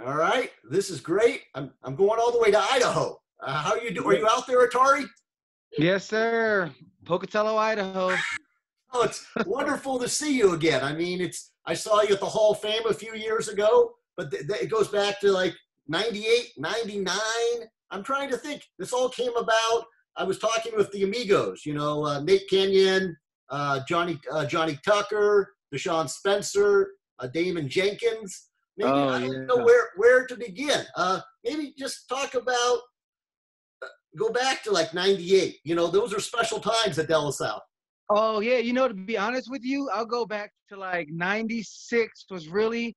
All right, this is great. I'm going all the way to Idaho. How you do? Are you out there, Atari? Yes, sir. Pocatello, Idaho. Oh, it's wonderful to see you again. I mean, I saw you at the Hall of Fame a few years ago, but it goes back to like 98, 99. I'm trying to think. This all came about. I was talking with the Amigos, Nate Kenyon, Johnny Tucker, Deshaun Spencer, Damon Jenkins. Maybe Oh, I don't know yeah. where to begin. Maybe just talk about go back to like 98. Those are special times at De La Salle. Oh, yeah. To be honest with you, I'll go back to like 96 was really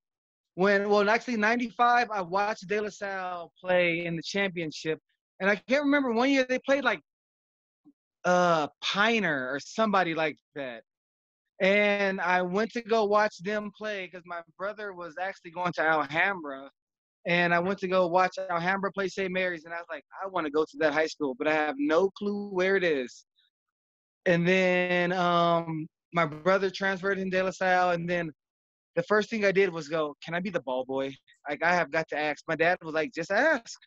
well, actually 95, I watched De La Salle play in the championship. And I can't remember one year they played like Piner or somebody like that. And I went to go watch them play because my brother was actually going to Alhambra. And I went to go watch Alhambra play St. Mary's, and I was like, I want to go to that high school, but I have no clue where it is. And then my brother transferred in De La Salle, and then the first thing I did was go, can I be the ball boy? Like, I have got to ask. My dad was like, just ask.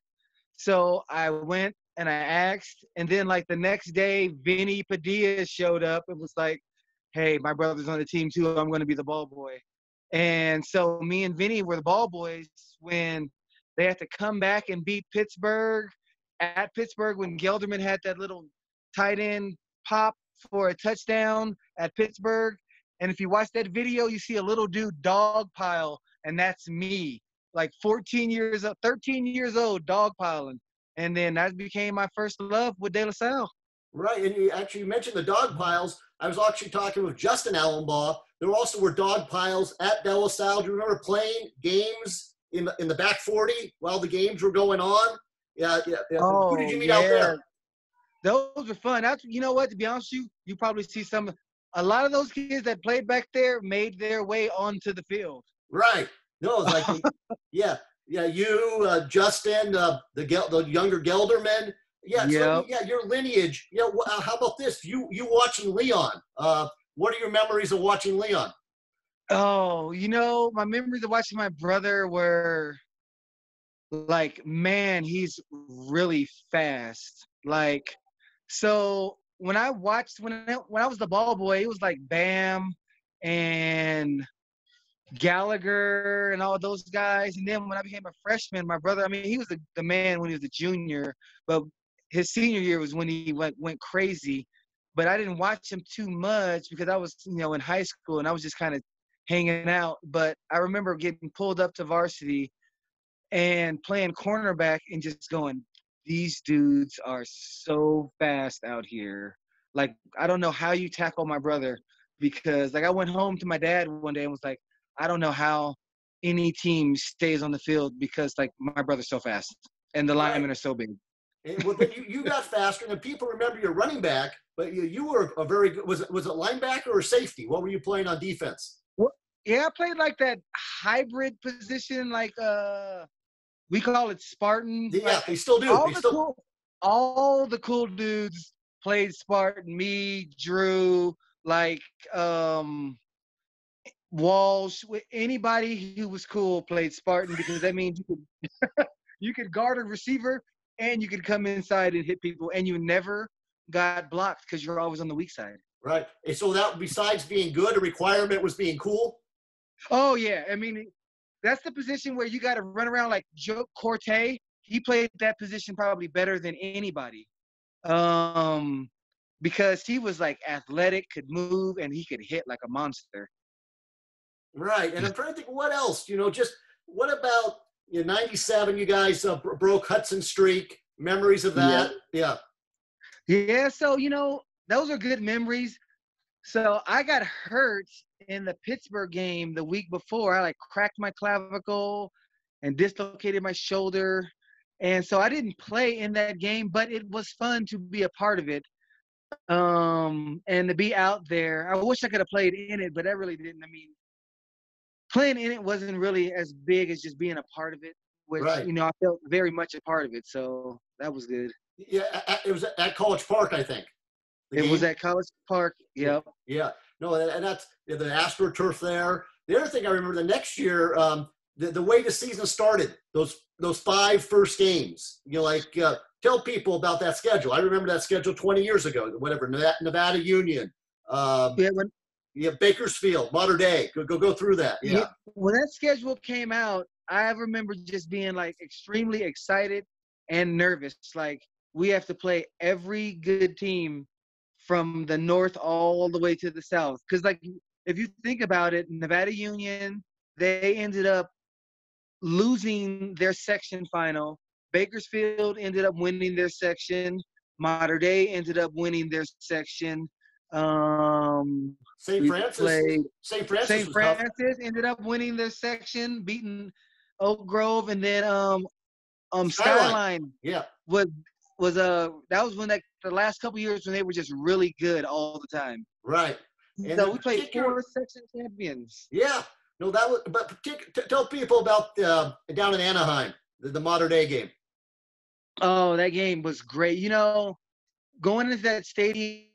So I went and I asked, and then like the next day, Vinny Padilla showed up and was like, hey, my brother's on the team too. I'm going to be the ball boy. And so me and Vinny were the ball boys when they had to come back and beat Pittsburgh at Pittsburgh when Gelderman had that little tight end pop for a touchdown at Pittsburgh. And if you watch that video, you see a little dude dog pile, and that's me, like 14 years old, 13 years old, dog piling. And then that became my first love with De La Salle. Right, and you mentioned the dog piles. I was actually talking with Justin Allenbaugh. There also were dog piles at De La Salle. Do you remember playing games in the back 40 while the games were going on? Yeah, yeah. Yeah. Who did Oh, you meet out yeah. there? Those were fun. That's, you know what, to be honest with you, you probably see a lot of those kids that played back there made their way onto the field. Right. No, it was like, yeah, yeah. You, Justin, the younger Gelderman. Yeah. So Yep. yeah, your lineage. Yeah. How about this? You watching Leon? What are your memories of watching Leon? Oh, my memories of watching my brother were like, man, he's really fast. Like, so when I watched when I was the ball boy, it was like Bam and Gallagher and all those guys. And then when I became a freshman, my brother, I mean, he was the man when he was a junior, but his senior year was when he went crazy. But I didn't watch him too much because I was, in high school and I was just kind of hanging out. But I remember getting pulled up to varsity and playing cornerback and just going, these dudes are so fast out here. Like, I don't know how you tackle my brother because, like, I went home to my dad one day and was like, I don't know how any team stays on the field because, like, my brother's so fast and the Right. linemen are so big. And well, then you got faster, and people remember your running back, but you were a very good. Was it linebacker or safety? What were you playing on defense? Well, yeah, I played like that hybrid position, like we call it Spartan. Yeah, Like they still do. all They the still cool, all the cool dudes played Spartan. Me, Drew, like Walsh. Anybody who was cool played Spartan because that means you could guard a receiver and you could come inside and hit people, and you never got blocked because you're always on the weak side. right. And so that besides being good, a requirement was being cool. Oh yeah, I mean that's the position where you got to run around like Joe Corte. He played that position probably better than anybody, um, because he was like athletic, could move, and he could hit like a monster. Right. And I'm trying to think what else. Just what about 97? You guys broke Hudson streak. Memories of Yeah. that? Yeah. Yeah. So those are good memories. So I got hurt in the Pittsburgh game the week before. I like cracked my clavicle and dislocated my shoulder. And so I didn't play in that game, but it was fun to be a part of it. And to be out there. I wish I could have played in it, but that really didn't. I mean, playing in it wasn't really as big as just being a part of it, which, Right. I felt very much a part of it. So that was good. Yeah. It was at College Park, I think. The It was game. at College Park. Yeah. Yep. Yeah. No, and that's the AstroTurf there. The other thing I remember the next year, the way the season started, those 5 first games, tell people about that schedule. I remember that schedule 20 years ago, whatever, Nevada Union, Yeah, when Bakersfield, Mater Dei. Go through that. Yeah. when that schedule came out, I remember just being like extremely excited and nervous. Like we have to play every good team from the north all the way to the south. Because like if you think about it, Nevada Union, they ended up losing their section final. Bakersfield ended up winning their section. Mater Dei ended up winning their section. St. We Francis. played St. Francis St. was tough. Francis ended up winning their section, beating Oak Grove, and then Skyline Yeah. was that was when the last couple years when they were just really good all the time. Right. And So we played 4 section champions. Yeah. No, that was. But tell people about down in Anaheim, the Mater Dei game. Oh, that game was great. Going into that stadium,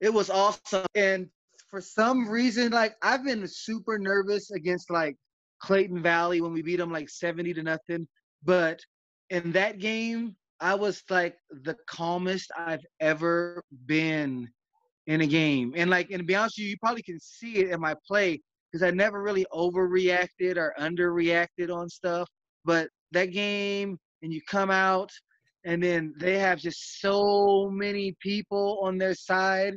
it was awesome. And for some reason, like I've been super nervous against like Clayton Valley when we beat them like 70-0. But in that game, I was like the calmest I've ever been in a game. And to be honest with you, you probably can see it in my play because I never really overreacted or underreacted on stuff. But that game, and you come out, and then they have just so many people on their side.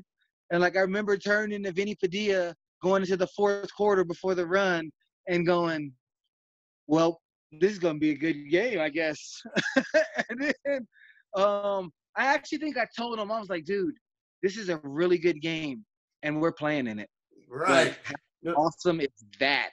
And like I remember turning to Vinny Padilla going into the 4th quarter before the run and going, well, this is gonna be a good game, I guess. And then I actually think I told him, I was like, dude, this is a really good game, and we're playing in it. Right. Like, how awesome is that?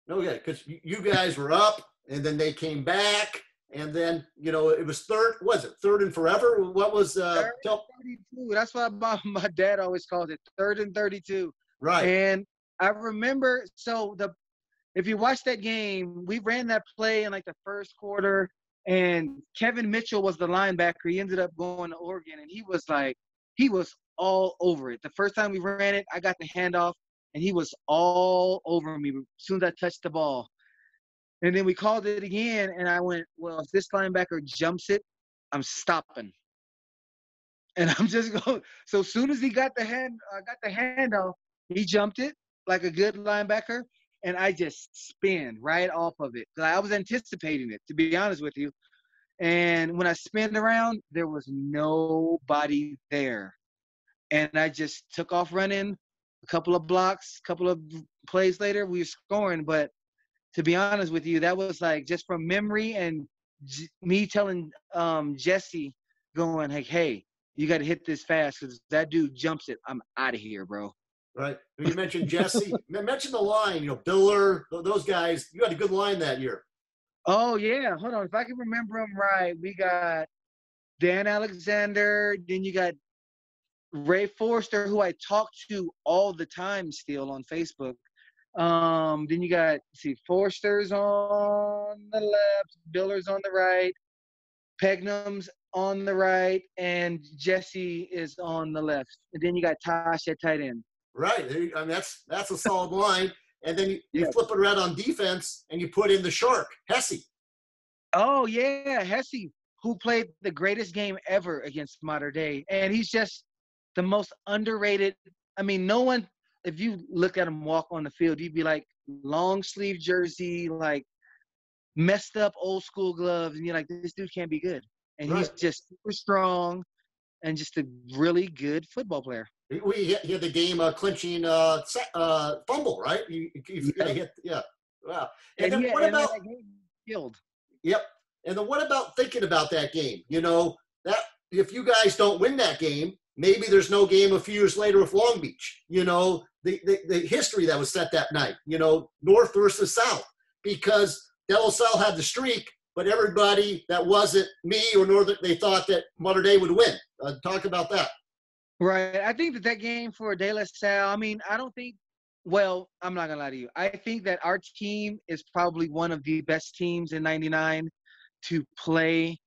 Okay, because you guys were up, and then they came back, and then it was third. Was it third and forever? What was third and 32? That's what my dad always calls it, 3rd and 32. Right. And I remember, if you watch that game, we ran that play in like the 1st quarter, and Kevin Mitchell was the linebacker. He ended up going to Oregon, and he was all over it. The first time we ran it, I got the handoff, and he was all over me as soon as I touched the ball. And then we called it again, and I went, well, if this linebacker jumps it, I'm stopping. And I'm just going. So as soon as he got the handoff, he jumped it like a good linebacker, and I just spin right off of it. I was anticipating it, to be honest with you. And when I spinned around, there was nobody there. And I just took off running. A couple of blocks, a couple of plays later, we were scoring. But to be honest with you, that was like just from memory and me telling Jesse, going, hey, you got to hit this fast because that dude jumps it. I'm out of here, bro. Right. You mentioned Jesse. Mention the line, Biller, those guys. You had a good line that year. Oh, yeah. Hold on. If I can remember them right, we got Dan Alexander. Then you got Ray Forster, who I talk to all the time still on Facebook. Then you got, Forster's on the left, Biller's on the right, Pegnum's on the right, and Jesse is on the left. And then you got Tosh at tight end. Right. I mean, that's a solid line. And then you flip it around on defense, and you put in the shark, Hesse. Oh, yeah, Hesse, who played the greatest game ever against Mater Dei. And he's just the most underrated. I mean, no one, if you look at him walk on the field, you'd be like, long sleeve jersey, like messed up old school gloves, and you're like, this dude can't be good. And He's just super strong and just a really good football player. He had the game clinching fumble, right? You hit, yeah. Wow. And then what about that game killed? Yep. And then what about thinking about that game? That if you guys don't win that game, maybe there's no game a few years later with Long Beach. The history that was set that night. North versus South, because De La Salle had the streak, but everybody that wasn't me or Northern, they thought that Mater Dei would win. Talk about that. Right. I think that game for De La Salle, I mean, I don't think, well, I'm not going to lie to you. I think that our team is probably one of the best teams in 99 to play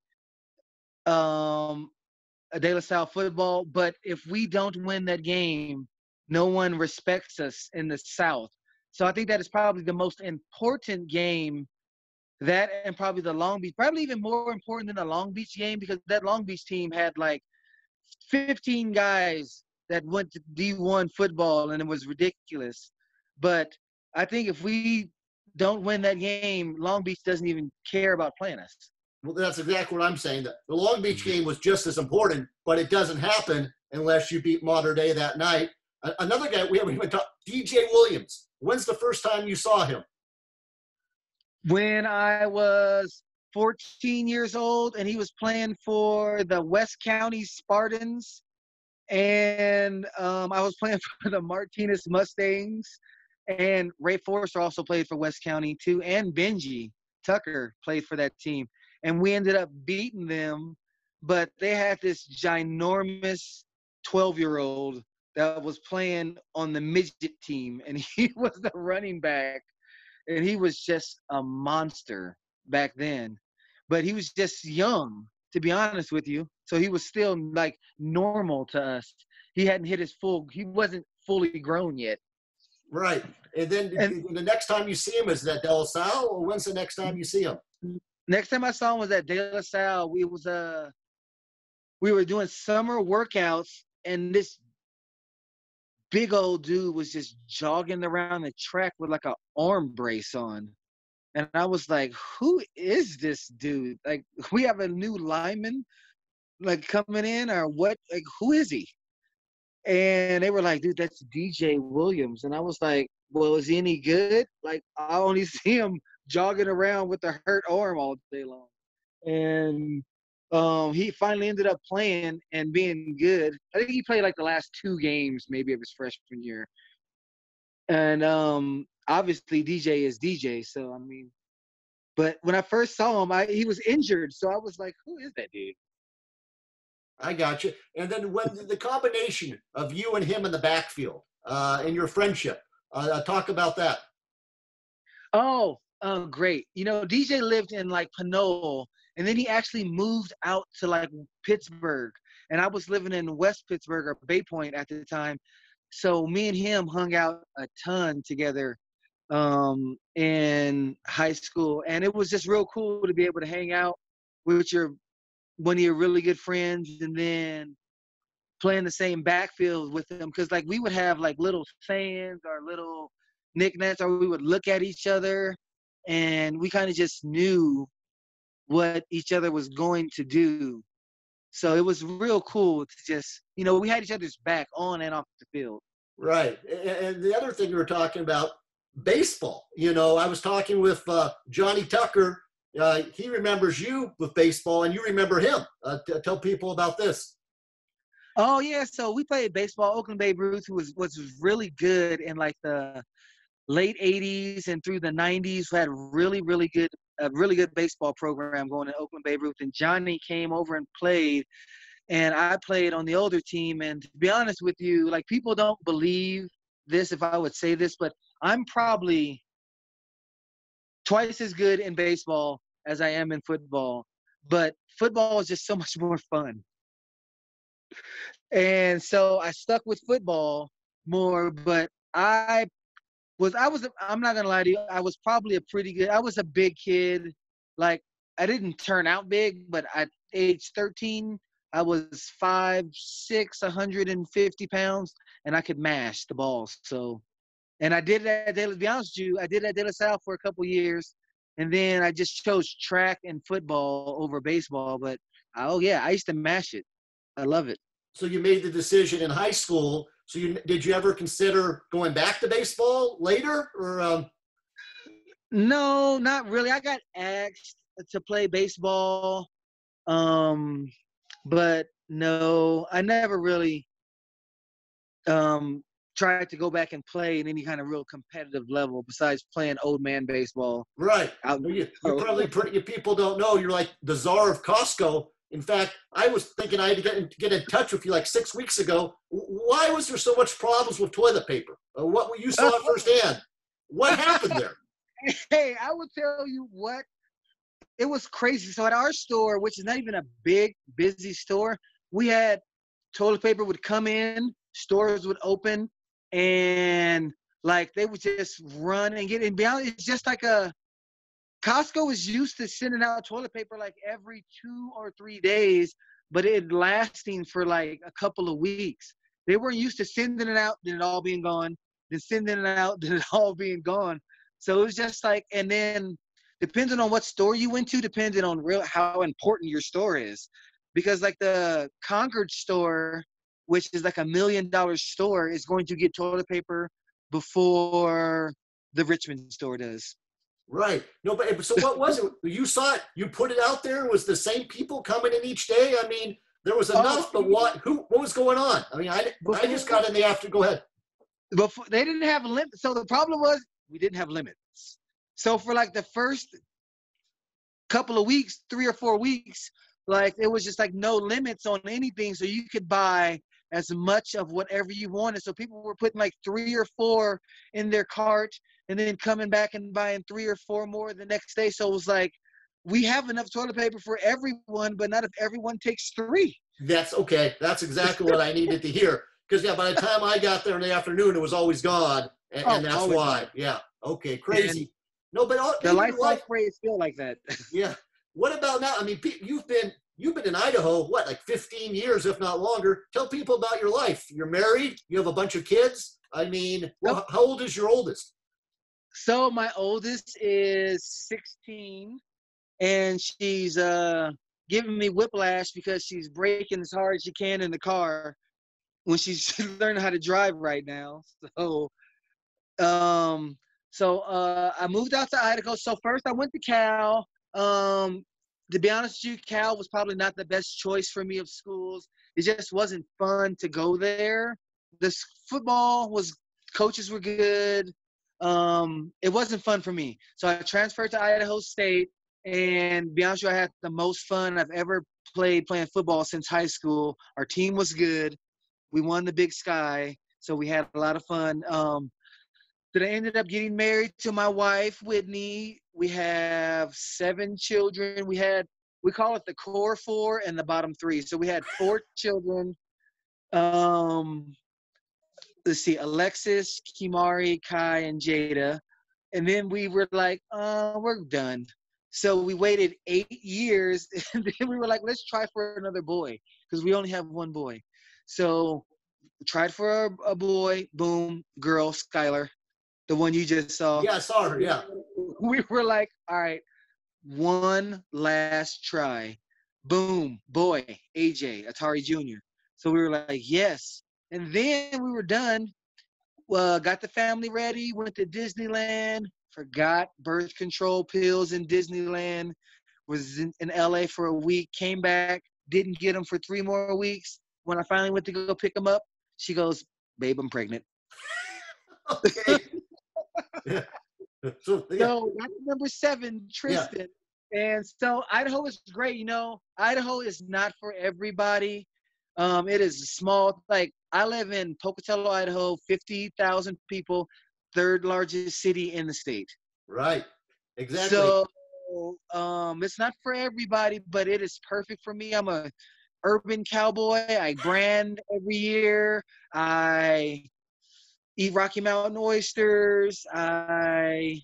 De La Salle football. But if we don't win that game, no one respects us in the South. So I think that is probably the most important game. That and probably the Long Beach, probably even more important than the Long Beach game, because that Long Beach team had like 15 guys that went to D1 football, and it was ridiculous. But I think if we don't win that game, Long Beach doesn't even care about playing us. Well, that's exactly what I'm saying. The Long Beach game was just as important, but it doesn't happen unless you beat Mater Dei that night. Another guy we haven't talked, DJ Williams. When's the first time you saw him? When I was 14 years old, and he was playing for the West County Spartans, and I was playing for the Martinez Mustangs, and Ray Forrester also played for West County too, and Benji Tucker played for that team. And we ended up beating them, but they had this ginormous 12-year-old that was playing on the midget team, and he was the running back, and he was just a monster back then. But he was just young, to be honest with you. So he was still like normal to us. He hadn't hit his he wasn't fully grown yet. Right. And then the next time you see him, is that De La Salle, or when's the next time you see him? Next time I saw him was at De La Salle. We were doing summer workouts, and this big old dude was just jogging around the track with like an arm brace on. And I was like, who is this dude? Like, we have a new lineman like coming in, or what? Like, who is he? And they were like, dude, that's DJ Williams. And I was like, well, is he any good? Like, I only see him jogging around with a hurt arm all day long. And he finally ended up playing and being good. I think he played like the last 2 games maybe of his freshman year. And obviously DJ is DJ. So, I mean, but when I first saw him, he was injured. So I was like, who is that dude? I got you. And then when the combination of you and him in the backfield and your friendship, talk about that. Oh, great. You know, DJ lived in like Pinole, and then he actually moved out to like Pittsburgh. And I was living in West Pittsburgh or Bay Point at the time. So me and him hung out a ton together in high school. And it was just real cool to be able to hang out with one of your really good friends, and then playing the same backfield with them. Because like we would have like little sayings or little knickknacks, or we would look at each other, and we kind of just knew what each other was going to do. So it was real cool to just, we had each other's back on and off the field. Right. And the other thing we were talking about, baseball. I was talking with Johnny Tucker. He remembers you with baseball, and you remember him. Tell people about this. Oh, yeah. So we played baseball. Oakland Babe Ruth was really good in like the late 80s and through the 90s. We had a really good baseball program going in Oakland Babe Ruth. And Johnny came over and played, and I played on the older team. And to be honest with you, like, people don't believe this if I would say this, but I'm probably twice as good in baseball as I am in football. But football is just so much more fun. And so I stuck with football more, but I'm not gonna lie to you, I was probably I was a big kid. Like, I didn't turn out big, but at age 13, I was 5'6", 150 pounds, and I could mash the ball. So, and I did that, to be honest with you, I did that at De La Salle for a couple years, and then I just chose track and football over baseball. But, oh yeah, I used to mash it. I love it. So you made the decision in high school. So did you ever consider going back to baseball later, or? No, not really. I got asked to play baseball, but no, I never really tried to go back and play in any kind of real competitive level besides playing old man baseball. Right. You're probably people don't know you're like the czar of Costco. In fact, I was thinking I had to get in touch with you like 6 weeks ago. Why was there so much problems with toilet paper? What you saw firsthand? What happened there? Hey, I will tell you what. It was crazy. So at our store, which is not even a big, busy store, we had toilet paper would come in, stores would open, and like they would just run and get. And be honest, it's just like a Costco is used to sending out toilet paper like every 2 or 3 days, but it lasting for like a couple of weeks. They weren't used to sending it out, then it all being gone, then sending it out, then it all being gone. So it was just like, and then depending on what store you went to, depending on real how important your store is, because like the Concord store, which is like $1 million store, is going to get toilet paper before the Richmond store does. Right. No, but so what was it? You saw it. You put it out there. It was the same people coming in each day. I mean, there was enough. But what? What was going on? I mean, I just got in the after. Go ahead. Before they didn't have limits. So the problem was we didn't have limits. So for like the first couple of weeks, 3 or 4 weeks, like it was just like no limits on anything. So you could buy as much of whatever you wanted. So people were putting like 3 or 4 in their cart and then coming back and buying 3 or 4 more the next day. So it was like, we have enough toilet paper for everyone, but not if everyone takes 3. That's okay. That's exactly what I needed to hear. Because yeah, by the time I got there in the afternoon, it was always gone, and that's why. Gone. Yeah. Okay. Crazy. And no, but the Lysol spray is still like that. Yeah. What about now? I mean, you've been in Idaho, what, like 15 years, if not longer. Tell people about your life. You're married. You have a bunch of kids. I mean, how old is your oldest? So my oldest is 16, and she's giving me whiplash because she's braking as hard as she can in the car when she's learning how to drive right now. So, I moved out to Idaho. So first I went to Cal. To be honest with you, Cal was probably not the best choice for me of schools. It just wasn't fun to go there. The football coaches were good. It wasn't fun for me. So I transferred to Idaho State, and to be honest with you, I had the most fun I've ever playing football since high school. Our team was good. We won the Big Sky, so we had a lot of fun. Then I ended up getting married to my wife, Whitney. We have 7 children. We call it the core 4 and the bottom 3. So we had 4 children. Let's see, Alexis, Kimari, Kai, and Jada. And then we were like, we're done. So we waited 8 years, and then we were like, let's try for another boy, because we only have 1 boy. So we tried for a boy, boom, girl, Skylar, the one you just saw. Yeah, I saw her, yeah. We were like, all right, 1 last try. Boom, boy, AJ, Atari Jr. So we were like, yes. And then we were done, got the family ready, went to Disneyland, forgot birth control pills in Disneyland, was in LA for a week, came back, didn't get them for 3 more weeks. When I finally went to go pick them up, she goes, babe, I'm pregnant. Okay. Yeah. So that's number 7, Tristan. Yeah. And so Idaho is great. You know, Idaho is not for everybody. It is small. Like, I live in Pocatello, Idaho, 50,000 people, 3rd largest city in the state. Right. Exactly. So it's not for everybody, but it is perfect for me. I'm a urban cowboy. I brand every year. I eat Rocky Mountain oysters. I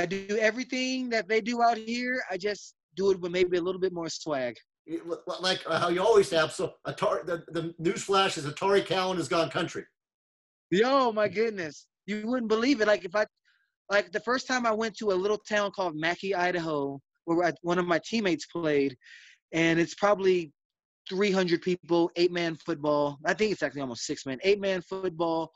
do everything that they do out here. I just do it with maybe a little bit more swag. Like how you always have. So the news flash is Atari Callen has gone country. Yo, my goodness. You wouldn't believe it. Like the first time I went to a little town called Mackay, Idaho, where one of my teammates played, and it's probably 300 people, 8-man football. I think it's actually almost 6-man, 8-man football.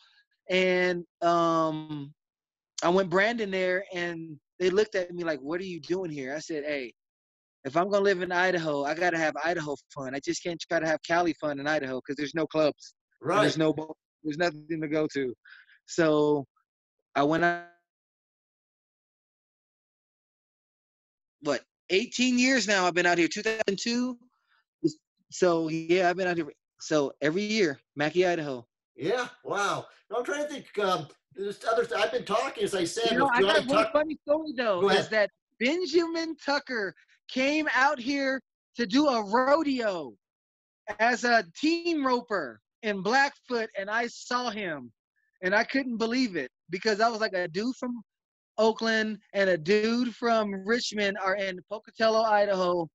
And I went branding there, and they looked at me like, what are you doing here? I said, hey, if I'm going to live in Idaho, I got to have Idaho fun. I just can't try to have Cali fun in Idaho because there's no clubs. Right. There's nothing to go to. So I went out. 18 years now I've been out here, 2002. So, yeah, I've been out here. So every year, Mackay, Idaho. Yeah, wow. No, I'm trying to think. There's I've been talking, as I said. You know, I got one funny story, though, is that Benjamin Tucker came out here to do a rodeo. as a team roper in Blackfoot, and I saw him, and I couldn't believe it because I was like a dude from Oakland and a dude from Richmond are in Pocatello, Idaho,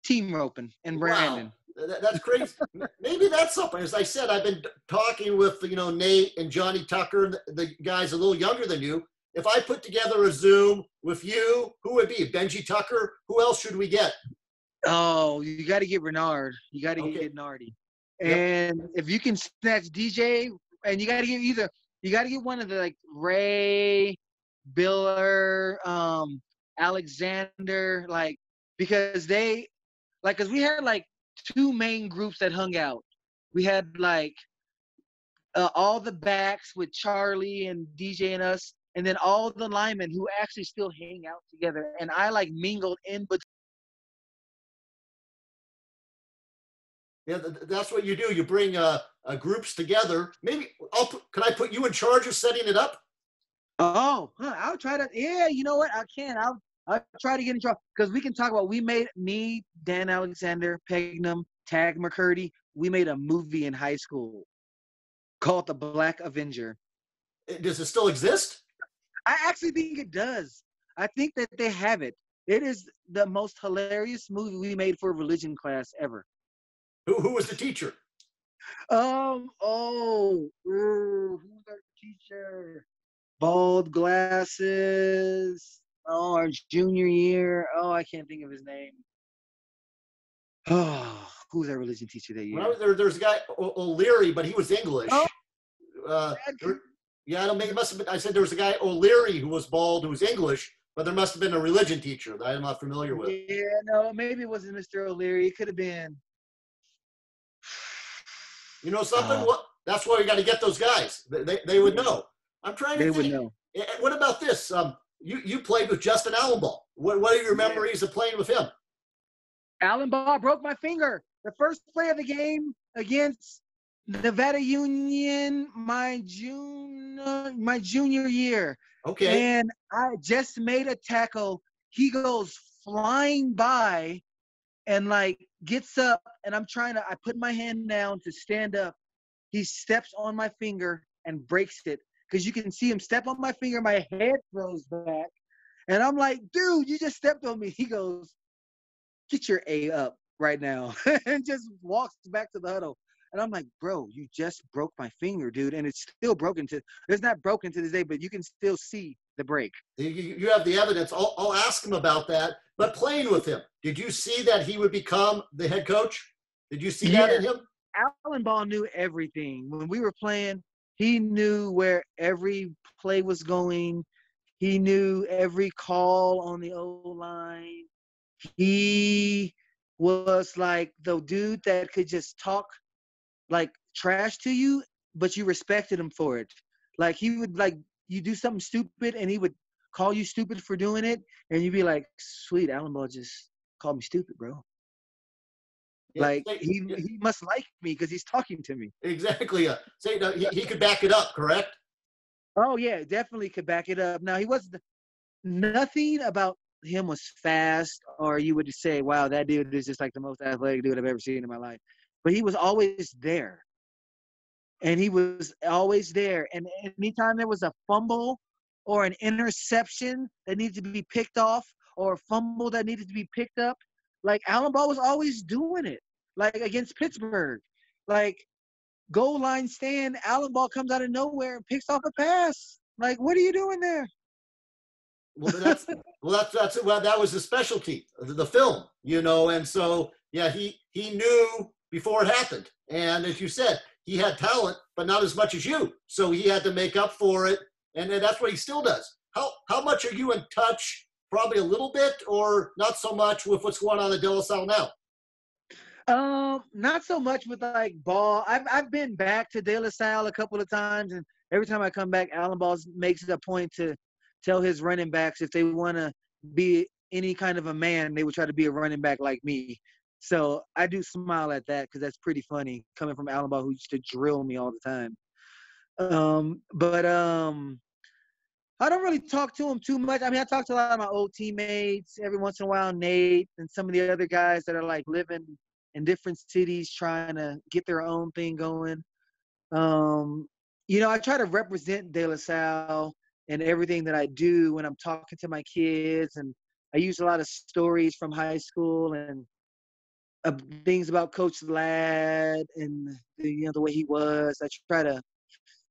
team roping in Wow, Brandon. that's crazy. Maybe that's something. As I said, I've been talking with Nate and Johnny Tucker, the guys a little younger than you. If I put together a Zoom with you, who would be Benji Tucker? Who else should we get? Oh, you got to get Renard. You got to Okay. get Nardi. Yep. And if you can snatch DJ, and you got to get you got to get one of the like Ray, Biller, Alexander, like, because they, like, because we had like two main groups that hung out. We had like all the backs with Charlie and DJ and us, and then all the linemen who actually still hang out together. And I like mingled in between. Yeah, that's what you do. You bring groups together. Maybe can I put you in charge of setting it up? Oh, I'll try to. Yeah, you know what? I can. I'll try to get in trouble because we can talk about. We made me, Dan Alexander, Pegnum, Tag McCurdy. We made a movie in high school called The Black Avenger. Does it still exist? I actually think it does. I think that they have it. It is the most hilarious movie we made for a religion class ever. Who was the teacher? Who's our teacher? Bald glasses. Oh, our junior year. Oh, I can't think of his name. Oh, who's our religion teacher that year? There's a guy O'Leary, but he was English. Oh, yeah, I don't make. It must have been. I said there was a guy O'Leary who was bald, who was English, but there must have been a religion teacher that I'm not familiar with. Yeah, no, maybe it wasn't Mr. O'Leary. It could have been. You know something? What? That's why we got to get those guys. They would know. I'm trying to think. They would know. What about this? You played with Justin Allenball. What are your memories of playing with him? Allenball broke my finger. The first play of the game against Nevada Union, my junior year. Okay. And I just made a tackle. He goes flying by and like gets up, and I put my hand down to stand up. He steps on my finger and breaks it. Because you can see him step on my finger, my head throws back. And I'm like, dude, you just stepped on me. He goes, get your A up right now. And just walks back to the huddle. And I'm like, bro, you just broke my finger, dude. And it's still broken it's not broken to this day, but you can still see the break. You have the evidence. I'll ask him about that. But playing with him, did you see that he would become the head coach? Did you see that in him? Allenball knew everything. When we were playing, he knew where every play was going. He knew every call on the O-line. He was like the dude that could just talk like trash to you, but you respected him for it. Like he would like you do something stupid and he would call you stupid for doing it, and you'd be like, sweet, Allenball just called me stupid, bro. Yeah, like he must like me because he's talking to me. Exactly. He could back it up, correct? Oh yeah, definitely could back it up. Now he wasn't. Nothing about him was fast, or you would say, "Wow, that dude is just like the most athletic dude I've ever seen in my life." But he was always there, and he was always there. And anytime there was a fumble or an interception that needed to be picked off, or a fumble that needed to be picked up, like Allenball was always doing it. Like against Pittsburgh, like goal line stand, Allenball comes out of nowhere and picks off a pass. Like, what are you doing there? Well, that was his specialty, the film, and so yeah, he knew before it happened, and as you said, he had talent, but not as much as you, so he had to make up for it, and that's what he still does. How much are you in touch? Probably a little bit, or not so much with what's going on at De La Salle now? Not so much with like ball. I've been back to De La Salle a couple of times, and every time I come back, Allenball makes it a point to tell his running backs if they want to be any kind of a man, they would try to be a running back like me. So I do smile at that because that's pretty funny coming from Allenball, who used to drill me all the time. But I don't really talk to him too much. I mean, I talk to a lot of my old teammates every once in a while, Nate and some of the other guys that are like living in different cities trying to get their own thing going. Um, I try to represent De La Salle and everything that I do when I'm talking to my kids, and I use a lot of stories from high school and uh, things about Coach Ladd and the way he was. I try to,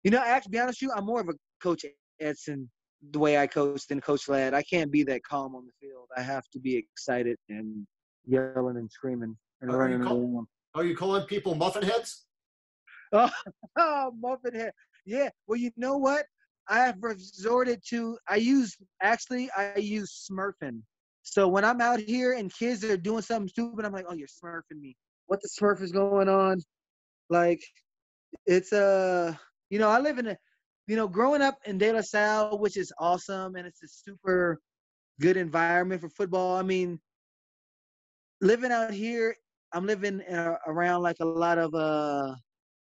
actually, to be honest with you, I'm more of a Coach Edson the way I coach than Coach Ladd. I can't be that calm on the field. I have to be excited and yelling and screaming and Are running around. are you calling people muffin heads? Oh, oh, muffin head. Yeah. Well, you know what? I have resorted to. I use Smurfing. So when I'm out here and kids are doing something stupid, I'm like, "Oh, you're Smurfing me. What the Smurf is going on?" Like it's I live in growing up in De La Salle, which is awesome, and it's a super good environment for football. I mean, living out here, I'm living around like a lot of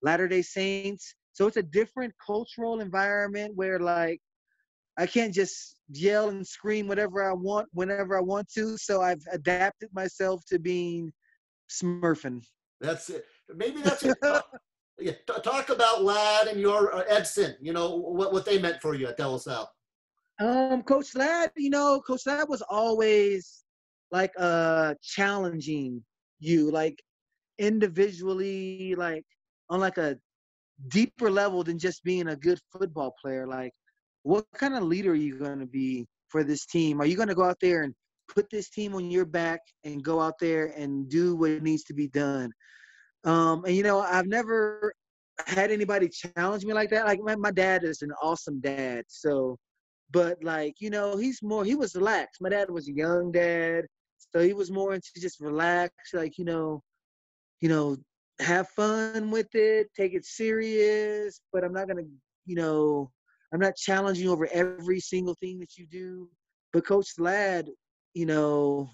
Latter-day Saints. So it's a different cultural environment where like I can't just yell and scream whatever I want whenever I want to. So I've adapted myself to being Smurfing. That's it. Maybe that's it. Yeah, talk about Ladd and your Edson. What they meant for you at De La Salle. Coach Ladd was always like challenging you, like individually, like on like a deeper level than just being a good football player. Like, what kind of leader are you going to be for this team? Are you going to go out there and put this team on your back and go out there and do what needs to be done? I've never had anybody challenge me like that. Like my dad is an awesome dad. So, but like, he was relaxed. My dad was a young dad. So he was more into just relax, like, you know, have fun with it, take it serious, but I'm not gonna, I'm not challenging you over every single thing that you do. But Coach Ladd, you know,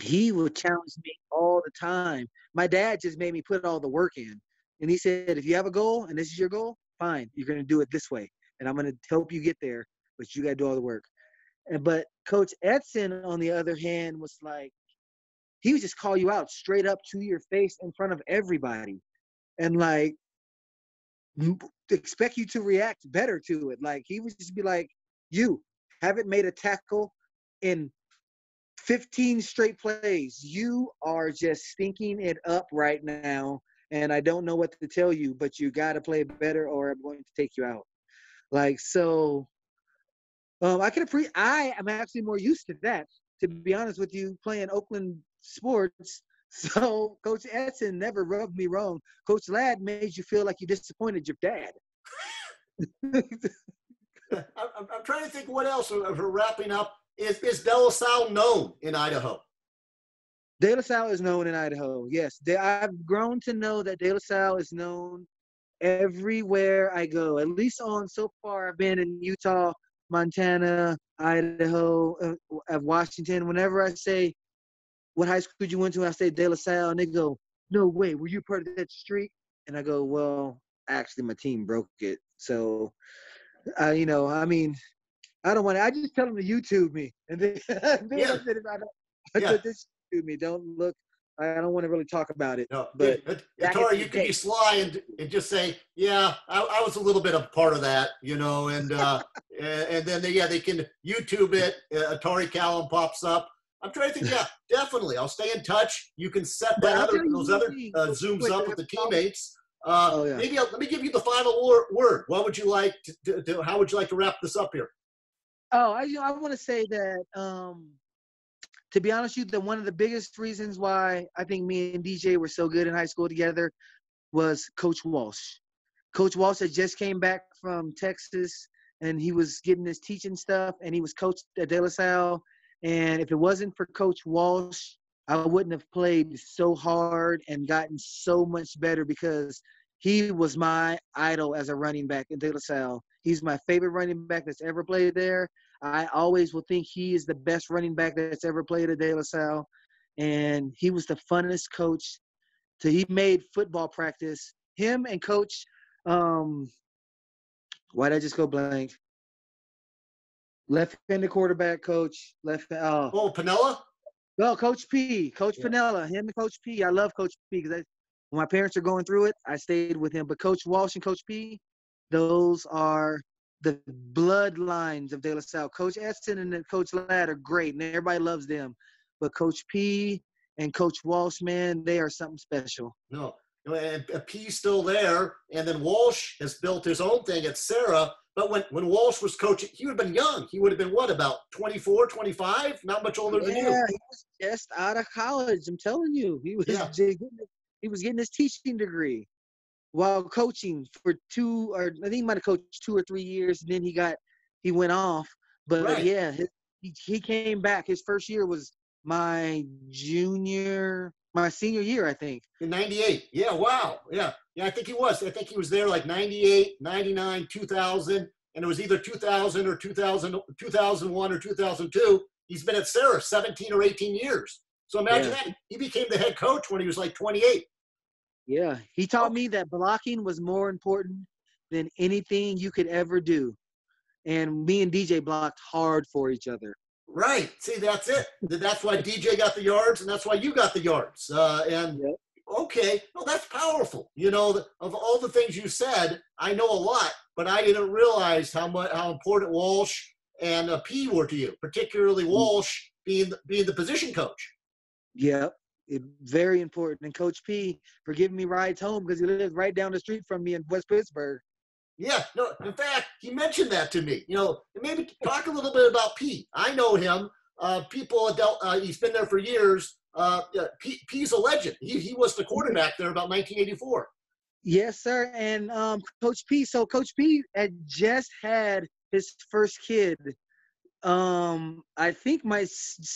he would challenge me all the time. My dad just made me put all the work in. And he said, if you have a goal and this is your goal, fine, you're gonna do it this way. And I'm gonna help you get there, but you gotta do all the work. But Coach Edson, on the other hand, was like, he would just call you out straight up to your face in front of everybody and like expect you to react better to it. Like he would just be like, you haven't made a tackle in 15 straight plays. You are just stinking it up right now. And I don't know what to tell you, but you got to play better or I'm going to take you out. Like, so I am actually more used to that, to be honest with you, playing Oakland sports. So Coach Edson never rubbed me wrong. Coach Ladd made you feel like you disappointed your dad. I'm trying to think what else we're wrapping up. Is De La Salle known in Idaho? De La Salle is known in Idaho. Yes, I've grown to know that De La Salle is known everywhere I go. At least so far, I've been in Utah, Montana, Idaho, Washington. Whenever I say, what high school did you went to? And I say De La Salle, and they go, no way, were you part of that streak? And I go, well, actually, my team broke it. So, I mean, I don't want to. I just tell them to YouTube me, and then, Yeah. I said, this YouTube me. Don't look. I don't want to really talk about it. No, But Atari, you could be sly and just say, yeah, I was a little bit of part of that, and then they can YouTube it. Atari Callen pops up. I'm trying to think, yeah, definitely. I'll stay in touch. You can set those other Zooms up with the teammates. Maybe let me give you the final word. What would you like how would you like to wrap this up here? Oh, I want to say that, to be honest with you, that one of the biggest reasons why I think me and DJ were so good in high school together was Coach Walsh. Coach Walsh had just came back from Texas, and he was getting his teaching stuff, and he was coached at De La Salle. And if it wasn't for Coach Walsh, I wouldn't have played so hard and gotten so much better because he was my idol as a running back in De La Salle. He's my favorite running back that's ever played there. I always will think he is the best running back that's ever played at De La Salle. And he was the funnest coach. He made football practice. Him and Coach, why'd I just go blank? Left-handed quarterback coach. Panella? Well, Coach P, Coach Yeah. Pinella, him and Coach P. I love Coach P because when my parents are going through it, I stayed with him. But Coach Walsh and Coach P, those are the bloodlines of De La Salle. Coach Edson and then Coach Ladd are great, and everybody loves them. But Coach P and Coach Walsh, man, they are something special. No, and P's still there, and then Walsh has built his own thing at Sarah. But when Walsh was coaching, he would have been young. He would have been, what, about 24, 25? Not much older than you. Yeah, he was just out of college. I'm telling you, Yeah. he was getting his teaching degree while coaching for I think he might have coached 2 or 3 years, and then he went off. But Right. yeah, he came back. His first year was my senior year, I think. In 98. Yeah, wow. Yeah. Yeah, I think he was. I think he was there like 98, 99, 2000, and it was either 2000 or 2001 or 2002. He's been at Sarah 17 or 18 years. So imagine that. He became the head coach when he was like 28. Yeah, he taught me that blocking was more important than anything you could ever do. And me and DJ blocked hard for each other. Right. See, that's it. That's why DJ got the yards, and that's why you got the yards. Yep. Okay, well, that's powerful. You know, of all the things you said, I know a lot, but I didn't realize how important Walsh and P were to you, particularly Walsh being the position coach. Yep. Very important. And Coach P for giving me rides home because he lives right down the street from me in West Pittsburgh. Yeah, no, in fact, he mentioned that to me. You know, maybe talk a little bit about P. I know him. He's been there for years. P's a legend. He was the quarterback there about 1984. Yes, sir. And Coach P. So Coach P had just had his first kid. I think my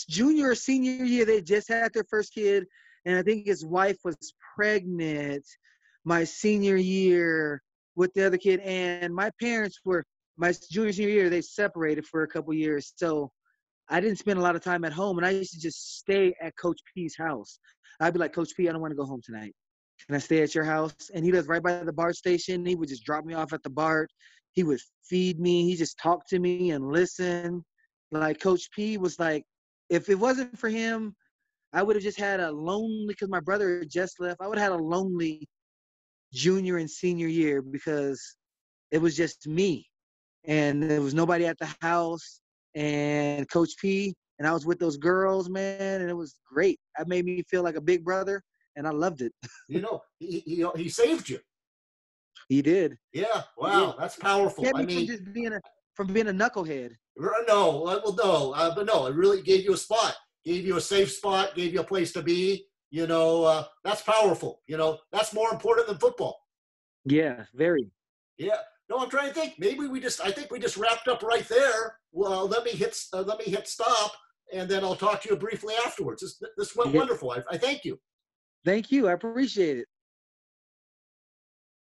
junior or senior year, they just had their first kid, and I think his wife was pregnant my senior year with the other kid. And my parents my junior, senior year, they separated for a couple years. So I didn't spend a lot of time at home, and I used to just stay at Coach P's house. I'd be like, Coach P, I don't want to go home tonight. Can I stay at your house? And he lives right by the BART station. He would just drop me off at the BART. He would feed me. He just talked to me and listened. Like Coach P was like, if it wasn't for him, I would have just had a lonely, because my brother had just left, I would have had a lonely junior and senior year because it was just me. And there was nobody at the house. And Coach P, and I was with those girls, man, and it was great. That made me feel like a big brother, and I loved it. You know, he saved you. He did. Yeah, wow, that's powerful. Kept I me mean, from being a knucklehead. no, well, no, but no, it really gave you a spot, gave you a safe spot, gave you a place to be. You know, that's powerful. You know, that's more important than football. Yeah, very. Yeah. No, I'm trying to think. Maybe I think we just wrapped up right there. Well, let me hit stop, and then I'll talk to you briefly afterwards. This went wonderful. I thank you. Thank you. I appreciate it.